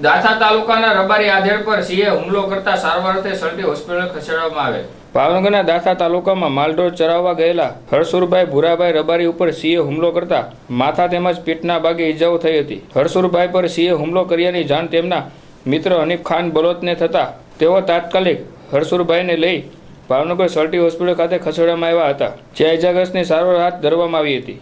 દાંતા તાલુકાના રબારી આધેડ પર સિંહે હુમલો કરતા સારવાર અર્થે સલટી હોસ્પિટલ ખસેડવામાં આવેલ। ભાવનગરના દાંતા તાલુકામાં માલઢોર ચરાવવા ગયેલા હરસુરભાઈ ભુરાભાઈ રબારી ઉપર સિંહે હુમલો કરતા માથા તેમજ પીઠના ભાગે ઈજાઓ થઈ હતી। હરસુરભાઈ પર સિંહે હુમલો કર્યાની જાણ તેમના મિત્ર હનીફ ખાન બલોચને થતા તેઓ તાત્કાલિક હરસુરભાઈને લઈ ભાવનગર સલટી હોસ્પિટલ ખાતે ખસેડવામાં આવ્યા હતા, જ્યાં ઈજાગ્રસ્તની સારવાર હાથ ધરવામાં આવી હતી।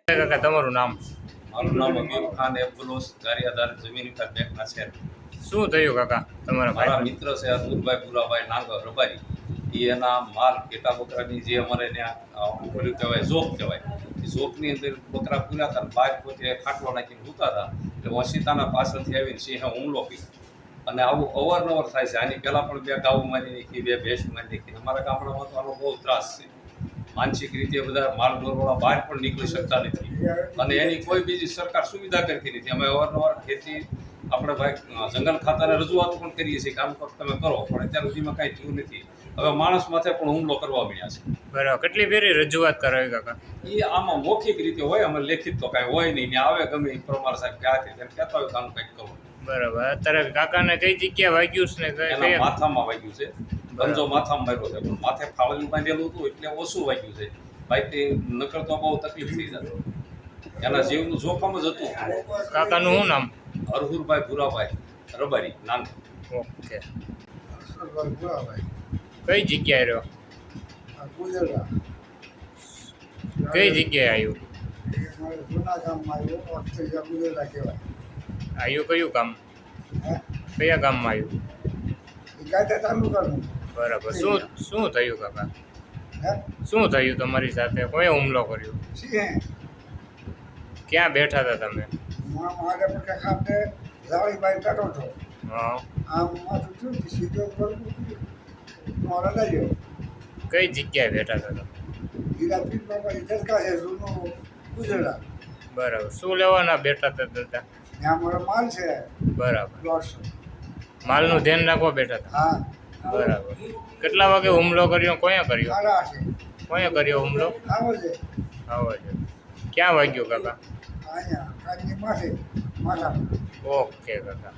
કાકા તમારું નામ? મારું નામ હબીબ ખાન એબુલોસ, ગારિયાદાર જમીન વિકાસ બેંકના છે। શું થયું કાકા તમારા મારા ભાઈ? મિત્ર છે અતુલભાઈ પુરાભાઈ નાંગર રબારી, એ એના માલ ઘેટા બકરાની જે અમારે ત્યાં ઓલું કહેવાય ઝોપ કહેવાય, એ ઝોપની અંદર બકરા પૂરા હતા, બહાર પોતે ખાટલો નાખીને સૂતા હતા, એટલે વસીતાના પાછળથી આવીને સિંહે હુમલો કર્યો। અને આવું અવારનવાર થાય છે। આની પહેલાં પણ 2 ગાઉ મારી નાખી, 2 ભેંસ મારી નાખી। અમારા ગામડામાં તો આનો બહુ ત્રાસ છે। માનસિક રીતે બધા માલ ઢોરવાળા બહાર પણ નીકળી શકતા નથી, અને એની કોઈ બીજી સરકાર સુવિધા કરતી નથી। અમે અવારનવાર ખેતી આપણે ભાઈ જંગલ ખાતાને રજૂઆત પણ કરીએ છીએ, કામ તમે કરો, પણ અત્યાર સુધીમાં કાંઈ થયું નથી। હવે માણસ માથે પણ હુમલો કરવા મળ્યા છે। બરાબર, કેટલી ફેરી રજૂઆત કરાવી કાકા? એ આમાં મૌખિક રીતે હોય, અમે લેખિત તો કાંઈ હોય નહીં, ને આવે ગમે એ પ્રમાણે સાહેબ ક્યાંથી તેમ કહેતા હોય કામ કંઈક કરો। બરાબર, અત્યારે કાકાને કઈ જગ્યાએ વાગ્યું છે ને એના માથામાં વાગ્યું છે, ગંજો માથામાં માર્યો છે, પણ માથે ફાવલું બાંધેલું હતું એટલે ઓછું વાગ્યું છે। ભાઈ તે નકર તો બહુ તકલીફ થઈ જતી, એના જીવનું જોખમ જ હતું। કાકાનું શું નામ? હરહુરભાઈ ભુરાભાઈ રબારી નાંગ। ઓકે, કઈ જગ્યાએ રહ્યો? કઈ જગ્યાએ આવ્યું? કયું ગામ? કયા ગામમાં આવ્યું? બરાબર, શું થયું કાકા? શું થયું તમારી સાથે? કોઈ હુમલો કર્યો? ક્યાં બેઠા હતા તમે? હા, કઈ જગ્યાએ બેઠા હતા તમે? બરાબર, શું લેવાના બેઠા હતા દાદા? માલ છે, બરાબર, માલનું ધ્યાન રાખવા બેઠા હતા। બરાબર, કેટલા વાગે હુમલો કર્યો? કોયા કર્યો? કોયા કર્યો હુમલો? આવો છે, ક્યાં વાગ્યો કાકા? ઓકે કાકા।